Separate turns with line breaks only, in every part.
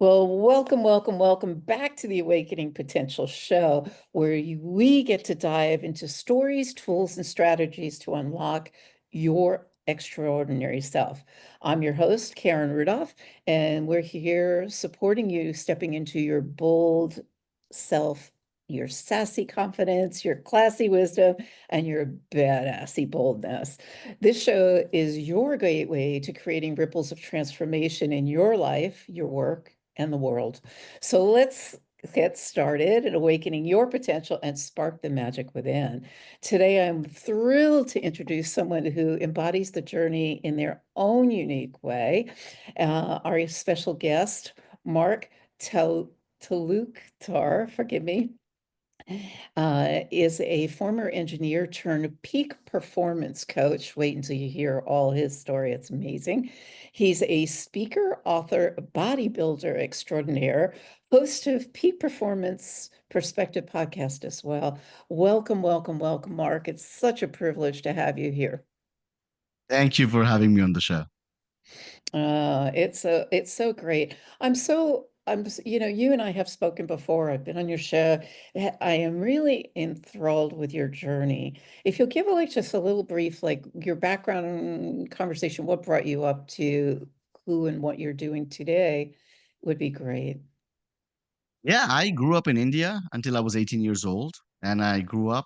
Well, welcome, welcome, welcome back to the Awakening Potential Show, where we get to dive into stories, tools, and strategies to unlock your extraordinary self. I'm your host, Karen Rudolph, and we're here supporting you stepping into your bold self, your sassy confidence, your classy wisdom, and your badassy boldness. This show is your gateway to creating ripples of transformation in your life, your work, and the world. So let's get started at awakening your potential and spark the magic within. Today, I'm thrilled to introduce someone who embodies the journey in their own unique way. Our special guest, Mark Talukdar, forgive me, is a former engineer turned peak performance coach. Wait until you hear all his story. It's amazing. He's a speaker, author, bodybuilder extraordinaire, host of Peak Performance Perspective podcast as well. Welcome, welcome, welcome, Mark. It's such a privilege to have you here.
Thank you for having me on the show.
It's so great. You and I have spoken before. I've been on your show. I am really enthralled with your journey. If you'll give like just a little brief, like your background conversation, what brought you up to who and what you're doing today would be great.
Yeah, I grew up in India until I was 18 years old, and I grew up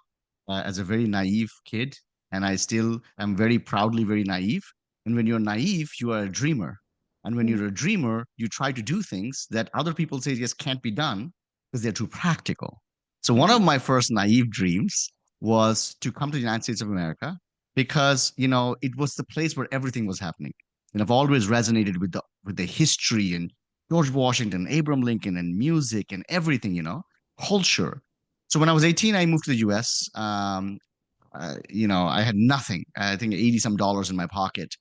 as a very naive kid, and I still am very proudly very naive. And when you're naive, you are a dreamer. And when
Mm,
you're a dreamer, you try to do things that other people say just can't be done because they're too practical. So one of
mhm,
my first naive dreams was to come to the United States of America because, it was the place where everything was happening. And I've always resonated with the history and George Washington, Abraham Lincoln, and music and everything, culture. So when I was 18, I moved to the US. I had nothing. I think 80 some dollars in my pocket,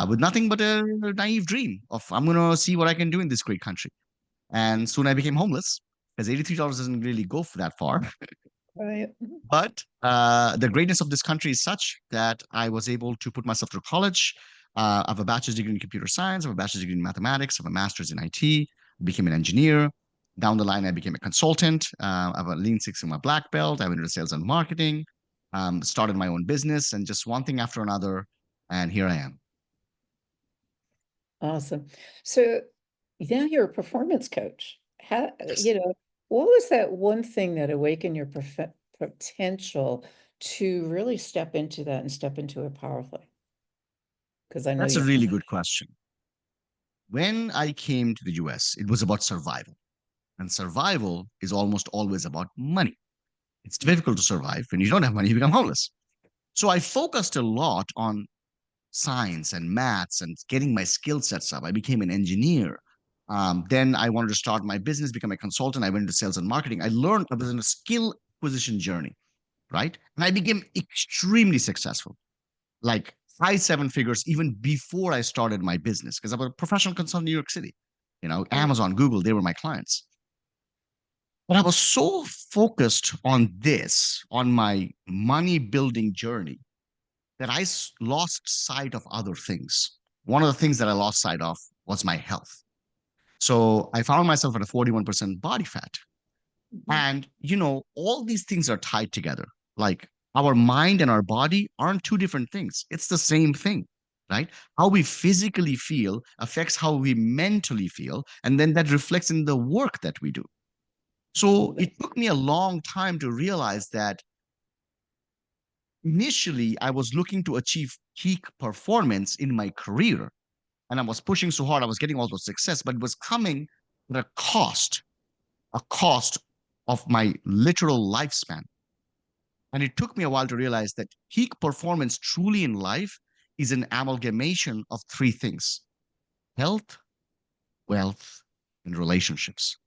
with nothing but a naive dream of I'm going to see what I can do in this great country. And soon I became homeless because $83 doesn't really go for that far.
right.
But the greatness of this country is such that I was able to put myself through college. I have a bachelor's degree in computer science, I have a bachelor's degree in mathematics, I have a master's in IT, became an engineer. Down the line, I became a consultant. I have a Lean Six Sigma black belt. I went into sales and marketing, started my own business, and just one thing after another. And here I am.
Awesome. So now you're a performance coach.
Yes.
What was that one thing that awakened your potential to really step into that and step into it powerfully? Because I know
That's a
you.
really good question. When I came to the US, it was about survival. And survival is almost always about money. It's difficult to survive. When you don't have money, you become homeless. So I focused a lot on science and maths and getting my skill sets up. I became an engineer. Then I wanted to start my business, become a consultant. I went into sales and marketing. I learned I was in a skill acquisition journey, right? And I became extremely successful, like five, seven figures, even before I started my business, because I'm a professional consultant in New York City.
Right.
Amazon, Google, they were my clients. But I was so focused on this, on my money building journey, that lost sight of other things. One of the things that I lost sight of was my health. So I found myself at a 41% body fat.
Mhm.
And, all these things are tied together. Like our mind and our body aren't two different things, it's the same thing, right? How we physically feel affects how we mentally feel. And then that reflects in the work that we do. So
Absolutely.
it took me a long time to realize that initially I was looking to achieve peak performance in my career, and I was pushing so hard. I was getting all those success, but it was coming at a cost of my literal lifespan. And it took me a while to realize that peak performance truly in life is an amalgamation of three things: health, wealth, and relationships.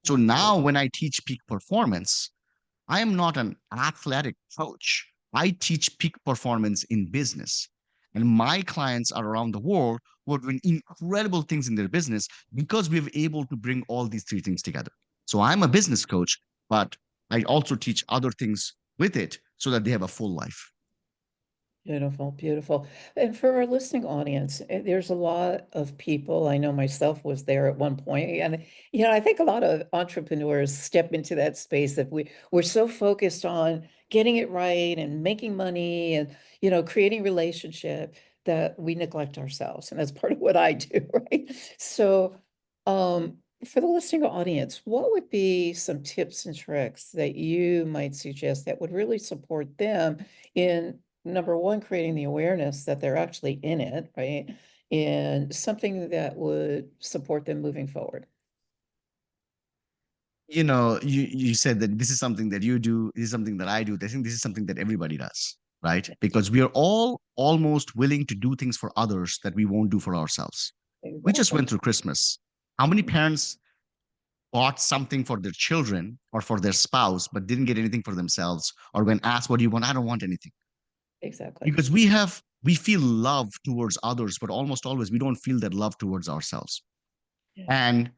So now
Absolutely.
when I teach peak performance, I am not an athletic coach. I teach peak performance in business. And my clients are around the world who are doing incredible things in their business because we're able to bring all these three things together. So I'm a business coach, but I also teach other things with it so that they have a full life.
Beautiful, beautiful. And for our listening audience, there's a lot of people, I know myself was there at one point, and I think a lot of entrepreneurs step into that space that we're so focused on getting it right and making money and creating relationship that we neglect ourselves. And that's part of what I do, right? So, for the listening audience, what would be some tips and tricks that you might suggest that would really support them in number one, creating the awareness that they're actually in it, right? And something that would support them moving forward.
You said that this is something that you do, this is something that I do. I think this is something that everybody does, right? Because we are all almost willing to do things for others that we won't do for ourselves. We just
Exactly.
went through Christmas. How many parents bought something for their children or for their spouse, but didn't get anything for themselves? Or when asked, what do you want? I don't want anything.
Exactly.
Because we feel love towards others, but almost always we don't feel that love towards ourselves.
Yeah.
And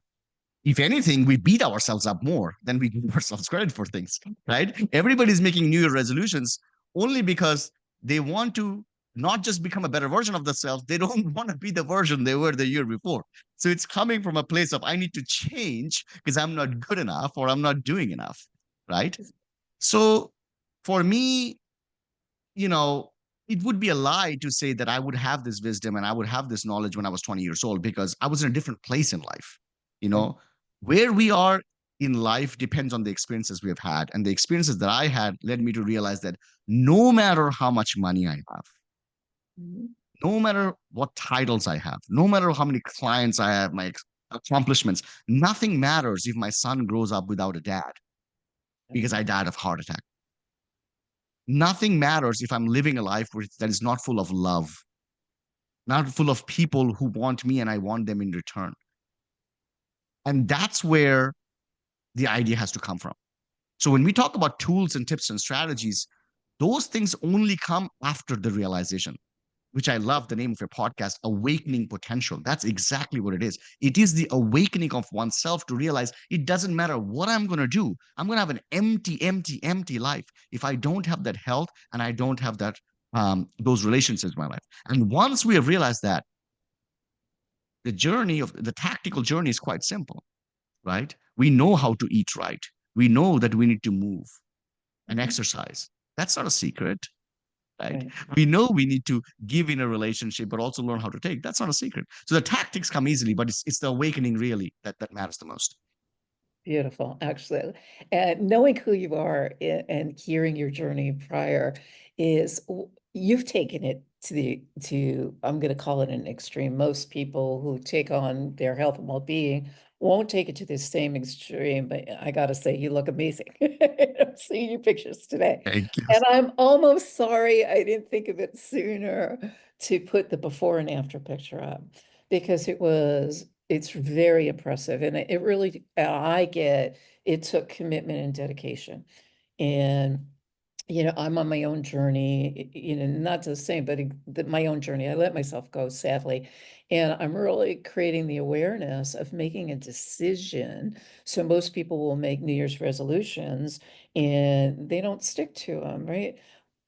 if anything, we beat ourselves up more than we give ourselves credit for things, right? Everybody's making New Year resolutions only because they want to not just become a better version of themselves, they don't want to be the version they were the year before. So it's coming from a place of, I need to change because I'm not good enough or I'm not doing enough, right? So for me, you know, it would be a lie to say that I would have this wisdom and I would have this knowledge when I was 20 years old because I was in a different place in life. You
Right.
know, where we are in life depends on the experiences we have had. And the experiences that I had led me to realize that no matter how much money I have,
Mhm.
no matter what titles I have, no matter how many clients I have, my accomplishments, nothing matters if my son grows up without a dad because I died of heart attack. Nothing matters if I'm living a life that is not full of love, not full of people who want me and I want them in return. And that's where the idea has to come from. So when we talk about tools and tips and strategies, those things only come after the realization, which I love the name of your podcast, Awakening Potential. That's exactly what it is. It is the awakening of oneself to realize it doesn't matter what I'm going to do. I'm going to have an empty, empty, empty life if I don't have that health and I don't have that those relationships in my life. And once we have realized that, the tactical journey is quite simple, right? We know how to eat right. We know that we need to move and
Mhm.
exercise. That's not a secret, right?
Right.
We know we need to give in a relationship, but also learn how to take. That's not a secret. So the tactics come easily, but it's the awakening really that matters the most.
Beautiful, actually. And knowing who you are and hearing your journey prior you've taken it to I'm going to call it an extreme. Most people who take on their health and well-being won't take it to the same extreme, but I gotta say, you look amazing. I'm seeing your pictures today.
Thank you.
And I'm almost sorry I didn't think of it sooner to put the before and after picture up because it's very impressive. And it really, I get, it took commitment and dedication. And, I'm on my own journey, not the same, but my own journey. I let myself go, sadly. And I'm really creating the awareness of making a decision. So most people will make New Year's resolutions and they don't stick to them, right?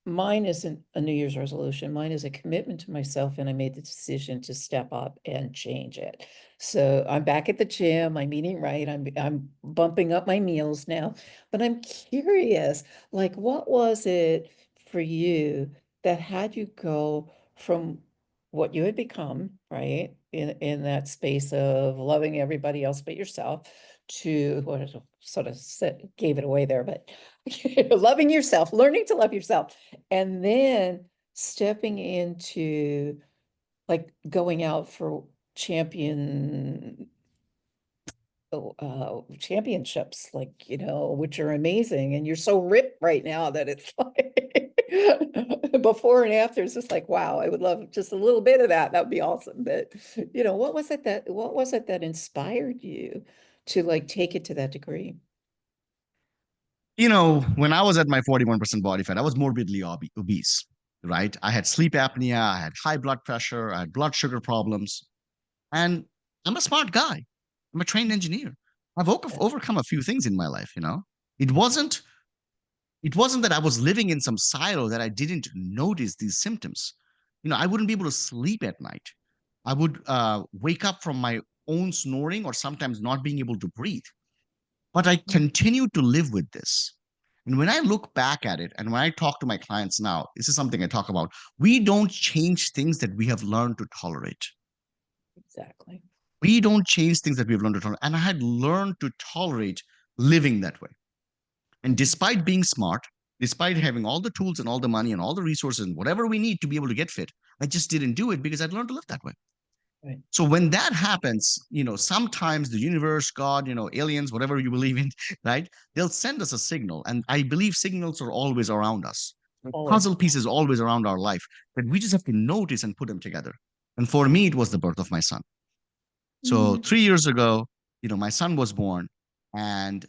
Mine isn't a New Year's resolution. Mine is a commitment to myself, and I made the decision to step up and change it. So I'm back at the gym. I'm eating right. I'm bumping up my meals now. But I'm curious, like, what was it for you that had you go from what you had become, right, in that space of loving everybody else but yourself, to what I sort of said, gave it away there, but loving yourself, learning to love yourself, and then stepping into like going out for champion championships, like, which are amazing. And you're so ripped right now that it's like before and after, it's just like, wow, I would love just a little bit of that. That would be awesome. But, what was it that inspired you to like take it to that degree?
When I was at my 41% body fat, I was morbidly obese, right? I had sleep apnea, I had high blood pressure, I had blood sugar problems, and I'm a smart guy. I'm a trained engineer. I've overcome a few things in my life. It wasn't it wasn't that I was living in some silo that I didn't notice these symptoms. I wouldn't be able to sleep at night. I would wake up from my own snoring or sometimes not being able to breathe. But I
Mm.
continued to live with this. And when I look back at it, and when I talk to my clients now, this is something I talk about. We don't change things that we have learned to tolerate.
Exactly.
We don't change things that we've learned to tolerate. And I had learned to tolerate living that way. And despite being smart, despite having all the tools and all the money and all the resources and whatever we need to be able to get fit, I just didn't do it because I'd learned to live that way.
Right.
So when that happens, sometimes the universe, God, aliens, whatever you believe in, right? They'll send us a signal. And I believe signals are always around us.
Always.
Puzzle pieces always around our life, but we just have to notice and put them together. And for me, it was the birth of my son. So
Mm.
3 years ago, my son was born, and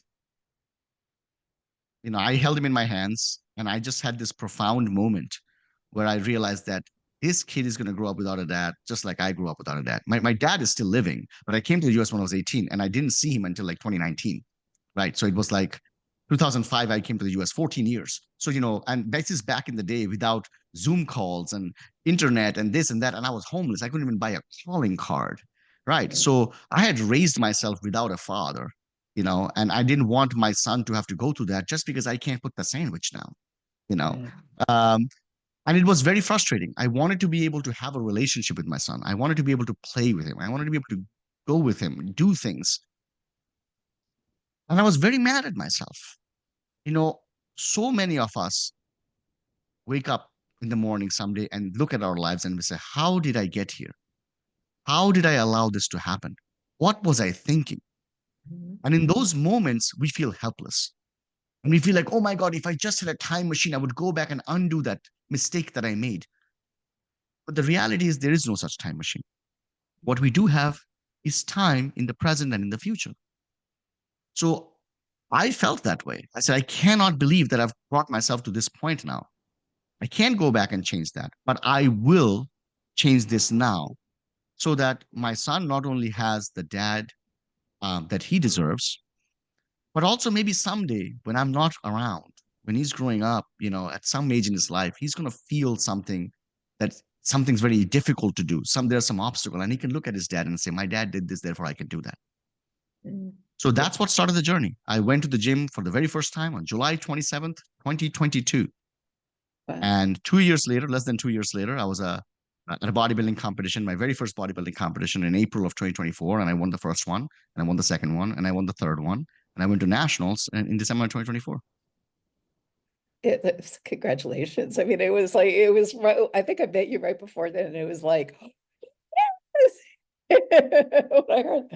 I held him in my hands, and I just had this profound moment where I realized that this kid is going to grow up without a dad, just like I grew up without a dad. My dad is still living, but I came to the US when I was 18, and I didn't see him until like 2019, right? So it was like 2005, I came to the US, 14 years. So, and this is back in the day without Zoom calls and internet and this and that. And I was homeless. I couldn't even buy a calling card, right?
Right.
So I had raised myself without a father, and I didn't want my son to have to go through that just because I can't put the sandwich down, you know.
Right.
Um, and it was very frustrating. I wanted to be able to have a relationship with my son. I wanted to be able to play with him. I wanted to be able to go with him, do things. And I was very mad at myself. You know, so many of us wake up in the morning someday and look at our lives and we say, how did I get here? How did I allow this to happen? What was I thinking?
Mhm.
And in those moments, we feel helpless. And we feel like, oh my God, if I just had a time machine, I would go back and undo that mistake that I made. But the reality is, there is no such time machine. What we do have is time in the present and in the future. So I felt that way. I said, I cannot believe that I've brought myself to this point now. I can't go back and change that, but I will change this now so that my son not only has the dad that he deserves, but also maybe someday when I'm not around, when he's growing up, at some age in his life, he's going to feel something that something's very difficult to do. There's some obstacle, and he can look at his dad and say, "My dad did this, therefore I can do that."
Mm.
So that's what started the journey. I went to the gym for the very first time on July 27th, 2022.
Wow.
And 2 years later, less than 2 years later, I was at a bodybuilding competition, my very first bodybuilding competition in April of 2024. And I won the first one, and I won the second one, and I won the third one. And I went to nationals in December 2024.
Congratulations. I mean, it was like, it was right. I think I met you right before then, and it was like, what I heard.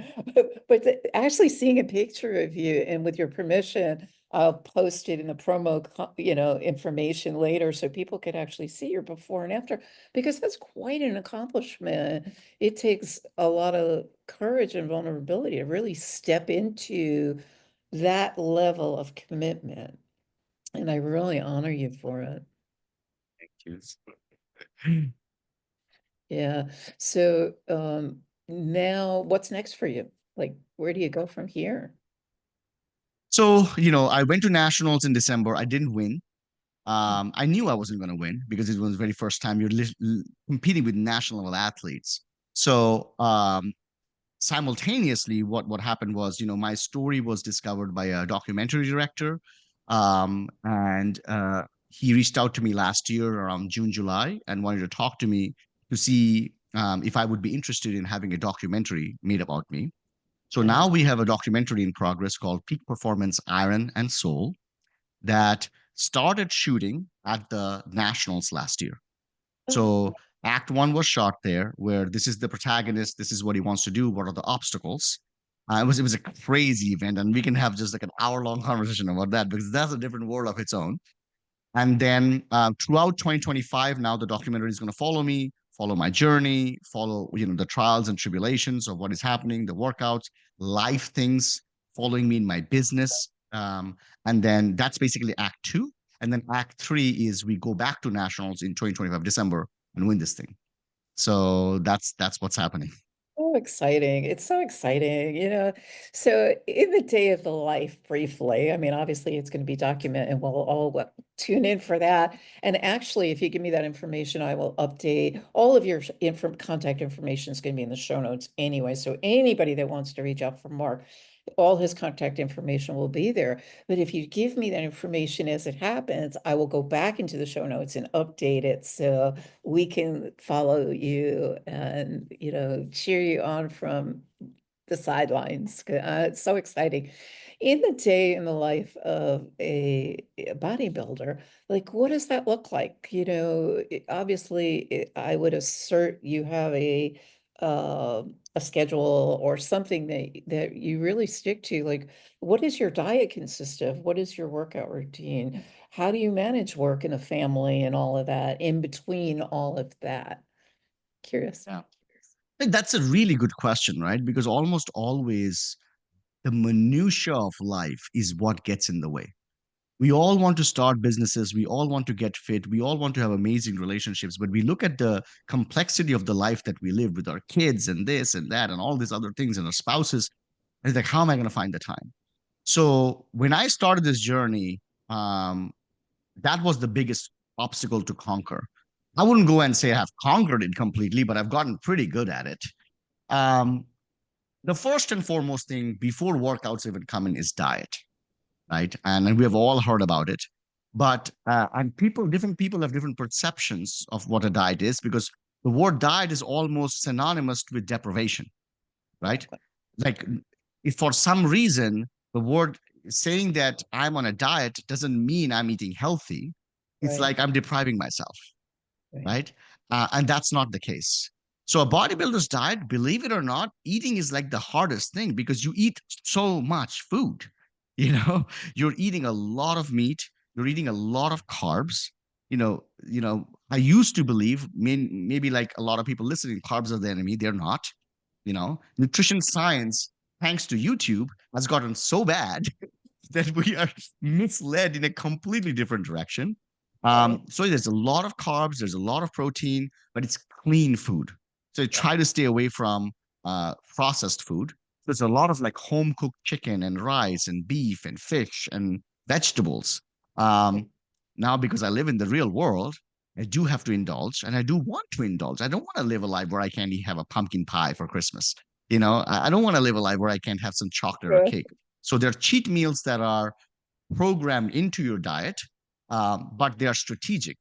Actually seeing a picture of you, and with your permission, I'll post it in the information later so people could actually see your before and after, because that's quite an accomplishment. It takes a lot of courage and vulnerability to really step into that level of commitment. And I really honor you for it.
Cheers.
Yeah. So now what's next for you? Like, where do you go from here?
So, I went to nationals in December. I didn't win. I knew I wasn't going to win because it was the very first time you're competing with national level athletes. So, simultaneously, what happened was, my story was discovered by a documentary director, and he reached out to me last year around June, July, and wanted to talk to me to see if I would be interested in having a documentary made about me. So now
Nice.
we have a documentary in progress called Peak Performance Iron and Soul that started shooting at the Nationals last year.
Oh,
So act one was shot there, where this is the protagonist, this is what he wants to do, what are the obstacles. It was a crazy event, and we can have just like an hour-long conversation about that because that's a different world of its own. And then throughout 2025, now the documentary is going to follow me, follow my journey, follow the trials and tribulations of what is happening, the workouts, life things, following me in my business. And then that's basically Act Two. And then Act Three is we go back to nationals in 2025 December and win this thing. So that's what's happening.
so exciting. It's so exciting, you know. So in the day of the life, briefly, I mean, obviously it's going to be documented and we'll all tune in for that. And actually, if you give me that information, I will update all of your contact information is going to be in the show notes anyway. So anybody that wants to reach out for Mark, all his contact information will be there. But if you give me that information as it happens, I will go back into the show notes and update it so we can follow you and, you know, cheer you on from the sidelines. It's so exciting. In the day in the life of a bodybuilder, like what does that look like? You know, obviously, I would assert you have a schedule or something that you really stick to. Like, what does your diet consist of? What is your workout routine? How do you manage work and a family and all of that in between all of that? Curious.
Yeah. And that's a really good question, right? Because almost always the minutia of life is what gets in the way. We all want to start businesses. We all want to get fit. We all want to have amazing relationships. But we look at the complexity of the life that we live with our kids and this and that and all these other things and our spouses. And it's like, how am I going to find the time? So when I started this journey, um, that was the biggest obstacle to conquer. I wouldn't go and say I have conquered it completely, but I've gotten pretty good at it. Um, the first and foremost thing before workouts even come in is diet, right? And we have all heard about it. But and different people have different perceptions of what a diet is because the word diet is almost synonymous with deprivation, right? Like if for some reason the word saying that I'm on a diet doesn't mean I'm eating healthy, it's
Right,
like I'm depriving myself,
right,
right? And that's not the case. So a bodybuilder's diet, believe it or not, eating is like the hardest thing because you eat so much food. You know, you're eating a lot of meat, you're eating a lot of carbs. I used to believe, maybe like a lot of people listening, carbs are the enemy. They're not. Nutrition science, thanks to YouTube, has gotten so bad that we are misled in a completely different direction.
right.
So there's a lot of carbs, there's a lot of protein, but it's clean food. So try to stay away from processed food. There's a lot of like home cooked chicken and rice and beef and fish and vegetables. Um, Now, because I live in the real world, I do have to indulge and I do want to indulge. I don't want to live a life where I can't have a pumpkin pie for Christmas. I don't want to live a life where I can't have some chocolate or
Yeah,
cake. So there are cheat meals that are programmed into your diet, but they are strategic.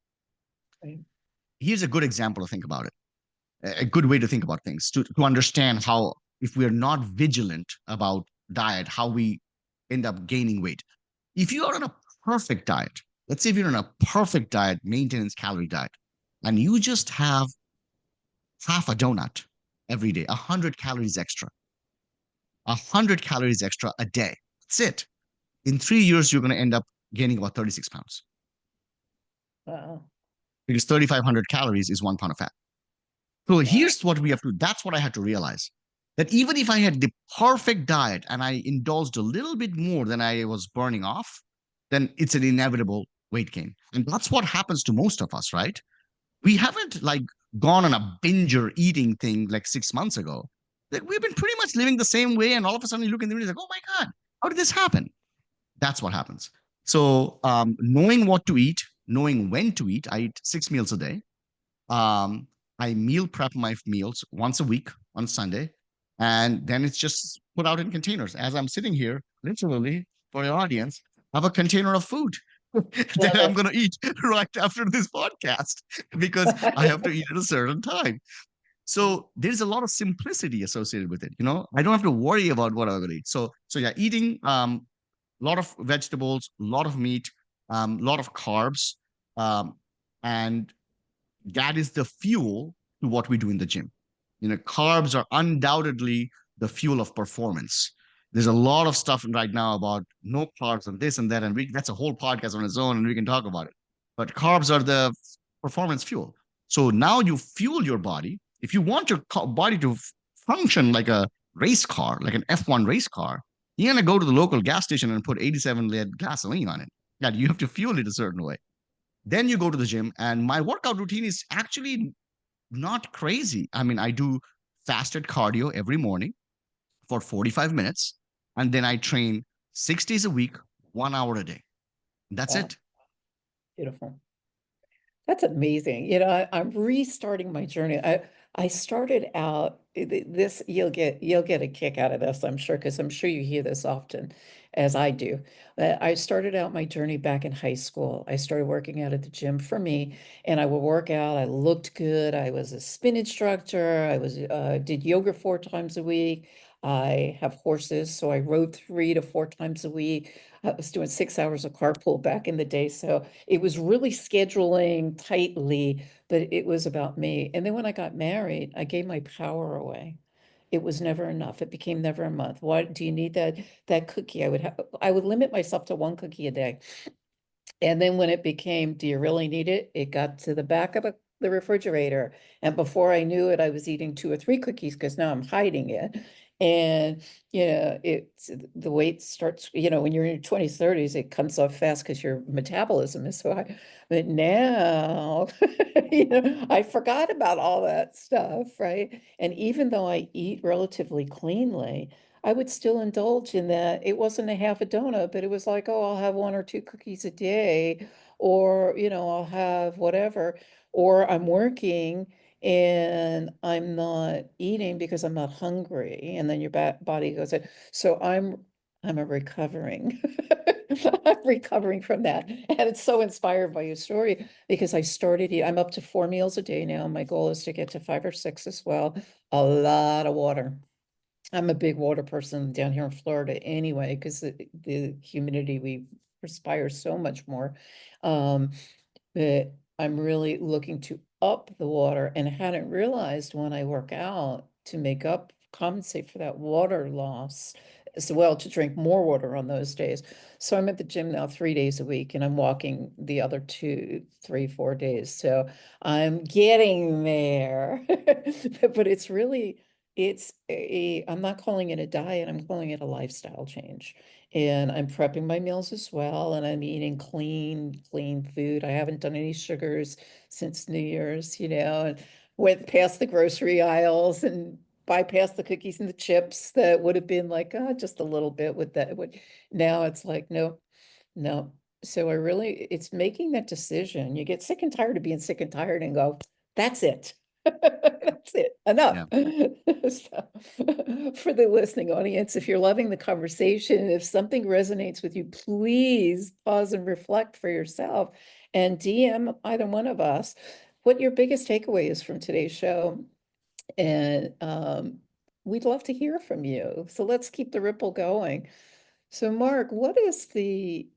right,
Here's a good example to think about it, a good way to think about things to understand how, if we're not vigilant about diet, how we end up gaining weight. If you are on a perfect diet, let's say if you're on a perfect diet, maintenance calorie diet, and you just have half a donut every day, 100 calories extra, 100 calories extra a day. That's it. In 3 years, you're going to end up gaining about 36 pounds
wow.
because 3,500 calories is 1 pound of fat. So
Wow.
here's what we have to, that's what I had to realize, that even if I had the perfect diet and I indulged a little bit more than I was burning off, then it's an inevitable weight gain. And that's what happens to most of us, right? We haven't like gone on a binger eating thing like 6 months ago. Like we've been pretty much living the same way, and all of a sudden you look in the mirror, like, oh my God, how did this happen? That's what happens. So knowing what to eat, knowing when to eat, I eat 6 meals a day. Um, I meal prep my meals once a week on Sunday, and then it's just put out in containers. As I'm sitting here, literally for your audience, I have a container of food that I'm
Love
going to eat right after this podcast because I have to
it.
eat at a certain time. So there's a lot of simplicity associated with it. I don't have to worry about what I'm going to eat. So yeah, eating a lot of vegetables, a lot of meat, a lot of carbs, um, and that is the fuel to what we do in the gym. Carbs are undoubtedly the fuel of performance. There's a lot of stuff right now about no carbs and this and that, and that's a whole podcast on its own, and we can talk about it. But carbs are the performance fuel. So now you fuel your body. If you want your body to function like a race car, like an F1 race car, you're gonna go to the local gas station and put 87 lead gasoline on it. Yeah, you have to fuel it a certain way. Then you go to the gym, and my workout routine is actually not crazy. I mean, I do fasted cardio every morning for 45 minutes. And then I train 6 days a week, 1 hour a day. That's
Wow,
it.
beautiful. That's amazing. You know, I'm restarting my journey. I started out this you'll get a kick out of this, I'm sure, because I'm sure you hear this often, as I do. I started out my journey back in high school. I started working out at the gym for me, and I would work out. I looked good. I was a spin instructor. I was did yoga 4 times a week. I have horses, so I rode 3 to 4 times a week. I was doing 6 hours of carpool back in the day, so it was really scheduling tightly, but it was about me. And then when I got married, I gave my power away. It was never enough. It became never a month. What do you need that cookie? I would limit myself to 1 cookie a day. And then when it became, do you really need it? It got to the back of the refrigerator. And before I knew it, I was eating 2 or 3 cookies because now I'm hiding it. And, it's the weight starts, when you're in your 20s, 30s, it comes off fast because your metabolism is so high. But now, I forgot about all that stuff, right? And even though I eat relatively cleanly, I would still indulge in that. It wasn't a half a donut, but it was like, oh, I'll have 1 or 2 cookies a day, or, I'll have whatever. Or I'm working and I'm not eating because I'm not hungry. And then your body goes in. So I'm a recovering. I'm recovering from that. And it's so inspired by your story because I'm up to 4 meals a day now. My goal is to get to 5 or 6 as well. A lot of water. I'm a big water person down here in Florida anyway, because the humidity, we perspire so much more. Um, but I'm really looking to up the water and hadn't realized when I work out to compensate for that water loss as well, to drink more water on those days. So I'm at the gym now 3 days a week and I'm walking the other 2, 3, 4 days. So I'm getting there. But I'm not calling it a diet, I'm calling it a lifestyle change. And I'm prepping my meals as well, and I'm eating clean food. I haven't done any sugars since New Year's, and went past the grocery aisles and bypassed the cookies and the chips that would have been like, oh, just a little bit with that. Now it's like, no, no. So it's making that decision. You get sick and tired of being sick and tired and go, that's it. That's it. Enough.
Yeah.
So, for the listening audience, if you're loving the conversation, if something resonates with you, please pause and reflect for yourself and DM either one of us what your biggest takeaway is from today's show. And we'd love to hear from you. So let's keep the ripple going. So, Mark, what is the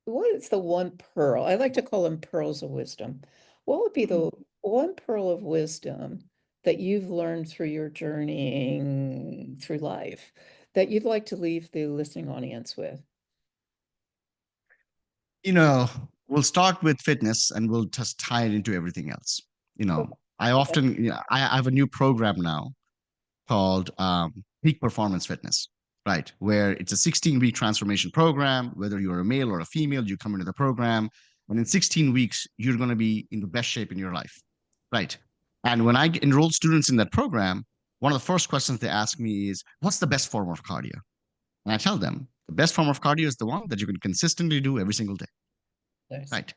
one pearl? I like to call them pearls of wisdom. What would be the one pearl of wisdom that you've learned through your journeying through life that you'd like to leave the listening audience with?
You know, we'll start with fitness and we'll just tie it into everything else. You
Oh,
know,
okay.
I have a new program now called Peak Performance Fitness, right? Where it's a 16-week transformation program. Whether you're a male or a female, you come into the program, and in 16 weeks, you're going to be in the best shape in your life, right? And when I enroll students in that program, one of the first questions they ask me is, "What's the best form of cardio?" And I tell them the best form of cardio is the one that you can consistently do every single day,
Nice.
right?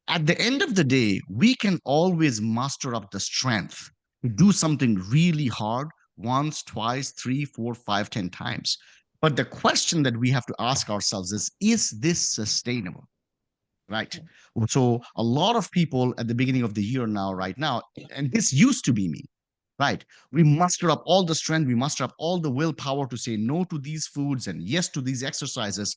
At the end of the day, we can always muster up the strength to do something really hard once, twice, three, four, five, 10 times. But the question that we have to ask ourselves is this sustainable? Right. So a lot of people at the beginning of the year now, right now, and this used to be me, right? We muster up all the strength, we muster up all the willpower to say no to these foods and yes to these exercises,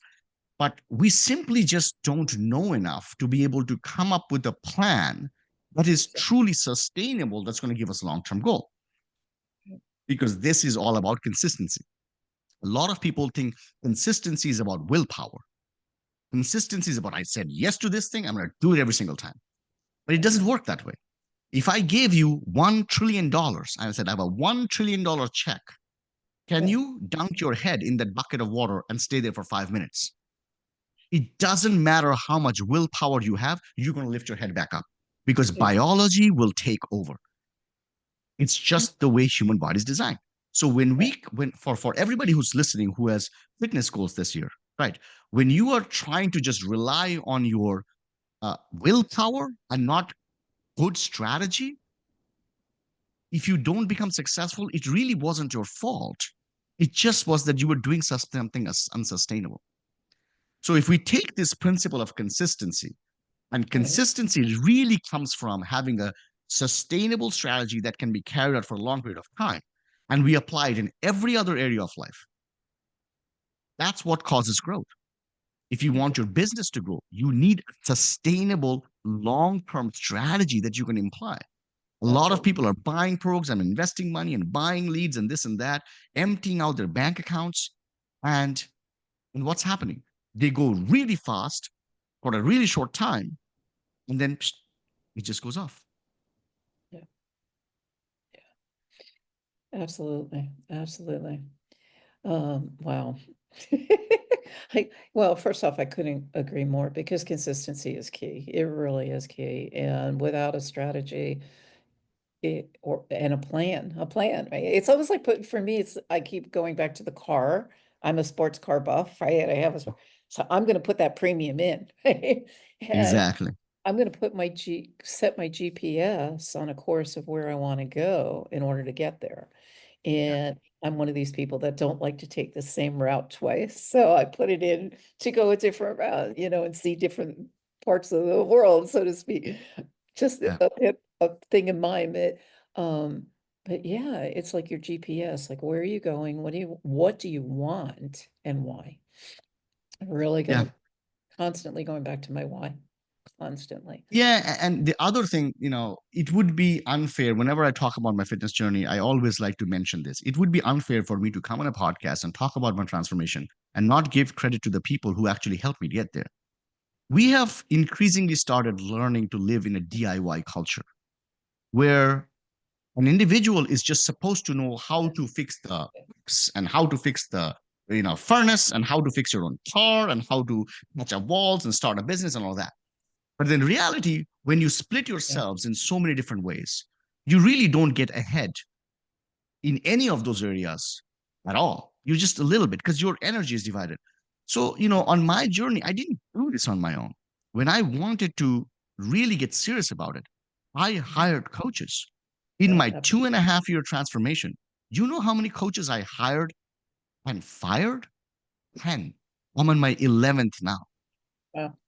but we simply just don't know enough to be able to come up with a plan that is truly sustainable that's going to give us a long-term goal, because this is all about consistency. A lot of people think consistency is about willpower. Consistency is about, I said yes to this thing, I'm going to do it every single time. But it doesn't work that way. If I gave you $1 trillion and I said I have a $1 trillion check, can
Yeah.
you dunk your head in that bucket of water and stay there for 5 minutes? It doesn't matter how much willpower you have, you're going to lift your head back up because
Ex-
biology will take over. It's just the way human body is designed. So when for everybody who's listening who has fitness goals this year, right? When you are trying to just rely on your willpower and not good strategy, if you don't become successful, it really wasn't your fault. It just was that you were doing something unsustainable. So if we take this principle of consistency, and
Right.
consistency really comes from having a sustainable strategy that can be carried out for a long period of time, and we apply it in every other area of life, that's what causes growth. If you
Okay.
want your business to grow, you need sustainable long-term strategy that you can imply. A lot of
Absolutely.
people are buying programs and investing money and buying leads and this and that, emptying out their bank accounts. And what's happening? They go really fast for a really short time, and then psh, it just goes off.
Yeah. Absolutely. Absolutely. Wow. Well, first off, I couldn't agree more because consistency is key. It really is key. And without a strategy, and a plan, right? It's almost like for me, I keep going back to the car. I'm a sports car buff, right? So I'm going to put that premium in, right? And
Exactly.
I'm going to set my GPS on a course of where I want to go in order to get there.
Yeah.
And I'm one of these people that don't like to take the same route twice. So I put it in to go a different route, and see different parts of the world, so to speak. Just
Yeah.
a thing in mind. But yeah, it's like your GPS, like where are you going? What do you want and why? I'm really
Yeah.
constantly going back to my why, constantly.
Yeah. And the other thing, it would be unfair. Whenever I talk about my fitness journey, I always like to mention this. It would be unfair for me to come on a podcast and talk about my transformation and not give credit to the people who actually helped me get there. We have increasingly started learning to live in a DIY culture where an individual is just supposed to know how to fix the and how to fix the furnace and how to fix your own car and how to patch up walls and start a business and all that. But in reality, when you split
Yeah,
yourselves in so many different ways, you really don't get ahead in any of those areas at all. You're just a little bit because your energy is divided. So, on my journey, I didn't do this on my own. When I wanted to really get serious about it, I
mhm,
hired coaches. In
right.
my 2.5 year transformation, you know how many coaches I hired and fired? 10. I'm on my 11th now.
Wow.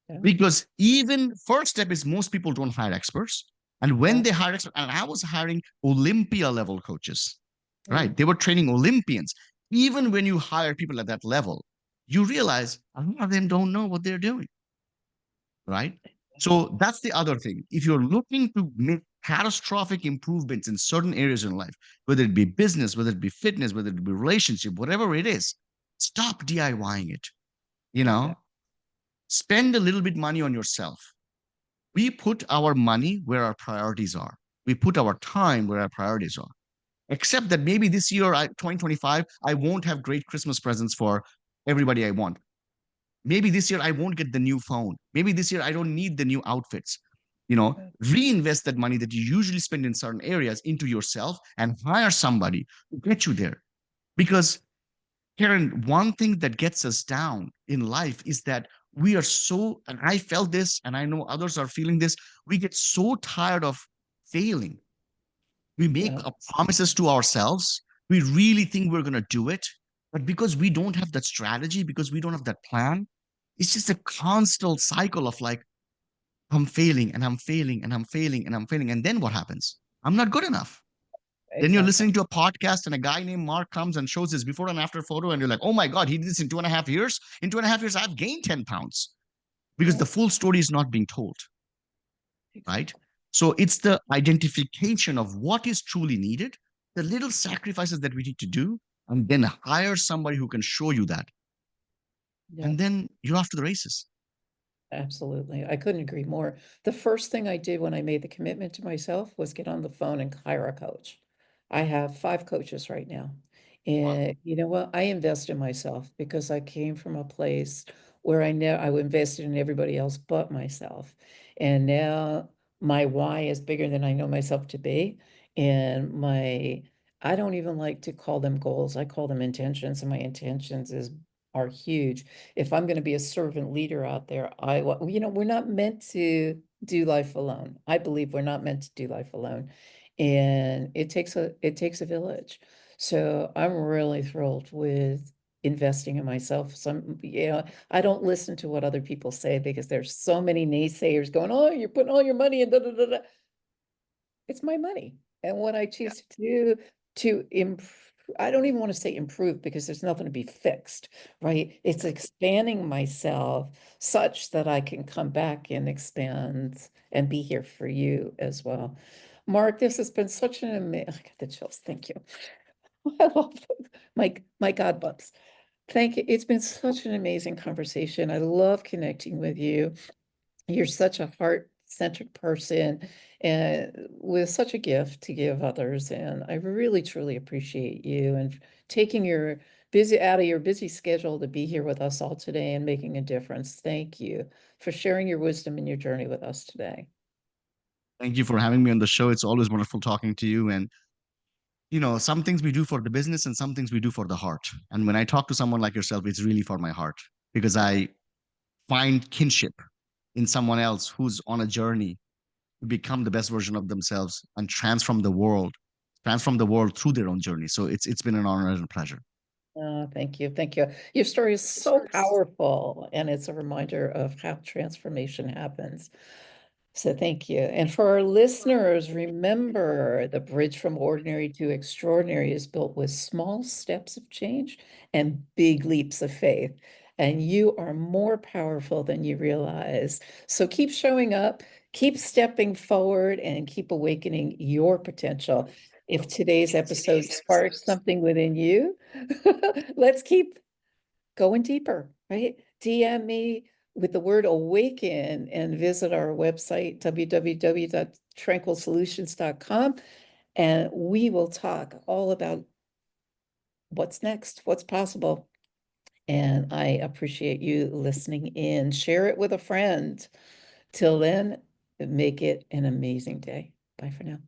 Yeah,
Because even first step is most people don't hire experts. And when
yeah,
they hire experts, and I was hiring Olympia level coaches,
mm,
right? They were training Olympians. Even when you hire people at that level, you realize a lot of them don't know what they're doing, right? So that's the other thing. If you're looking to make catastrophic improvements in certain areas in life, whether it be business, whether it be fitness, whether it be relationship, whatever it is, stop DIYing it. You know,
exactly.
spend a little bit money on yourself. We put our money where our priorities are. We put our time where our priorities are. Except that maybe this year, 2025, I won't have great Christmas presents for everybody I want. Maybe this year I won't get the new phone. Maybe this year I don't need the new outfits.
Yeah,
Reinvest that money that you usually spend in certain areas into yourself and hire somebody to get you there. Because Karen, one thing that gets us down in life is that we are so, and I felt this, and I know others are feeling this, we get so tired of failing. We make
yeah,
promises to ourselves. We really think we're going to do it. But because we don't have that strategy, because we don't have that plan, it's just a constant cycle of like, I'm failing and I'm failing and I'm failing and I'm failing. And then what happens? I'm not good enough. Then you're
exactly.
listening to a podcast and a guy named Mark comes and shows his before and after photo, and you're like, oh my God, he did this in 2.5 years. In 2.5 years, I've gained 10 pounds because
Yeah,
the full story is not being told, right?
exactly.
So it's the identification of what is truly needed, the little sacrifices that we need to do, and then hire somebody who can show you that.
Yeah.
And then you're off to the races.
Absolutely. I couldn't agree more. The first thing I did when I made the commitment to myself was get on the phone and hire a coach. I have 5 coaches right now.
Wow.
And you know what? I invest in myself because I came from a place where I invested in everybody else but myself. And now my why is bigger than I know myself to be. And I don't even like to call them goals. I call them intentions, and my intentions are huge. If I'm going to be a servant leader out there, we're not meant to do life alone. I believe we're not meant to do life alone. And it takes a village. So I'm really thrilled with investing in myself. I don't listen to what other people say because there's so many naysayers going, oh, you're putting all your money in da da da da. It's my money. And what I
Yeah.
choose to do to improve, I don't even want to say improve because there's nothing to be fixed, right? It's expanding myself such that I can come back and expand and be here for you as well. Mark, this has been such an amazing, I got the chills. Thank you. I love my God bumps. Thank you. It's been such an amazing conversation. I love connecting with you. You're such a heart-centered person and with such a gift to give others. And I really, truly appreciate you and taking your busy schedule to be here with us all today and making a difference. Thank you for sharing your wisdom and your journey with us today.
Thank you for having me on the show. It's always wonderful talking to you. And, some things we do for the business and some things we do for the heart. And when I talk to someone like yourself, it's really for my heart because I find kinship in someone else who's on a journey to become the best version of themselves and transform the world through their own journey. So it's been an honor and a pleasure.
Oh, thank you. Thank you. Your story is so powerful, and it's a reminder of how transformation happens. So thank you. And for our listeners, remember the bridge from ordinary to extraordinary is built with small steps of change and big leaps of faith. And you are more powerful than you realize. So keep showing up, keep stepping forward, and keep awakening your potential. If today's episode sparks something within you, let's keep going deeper, right? DM me with the word awaken and visit our website, www.tranquilsolutions.com, and we will talk all about what's next, what's possible. And I appreciate you listening in. Share it with a friend. Till then, make it an amazing day. Bye for now.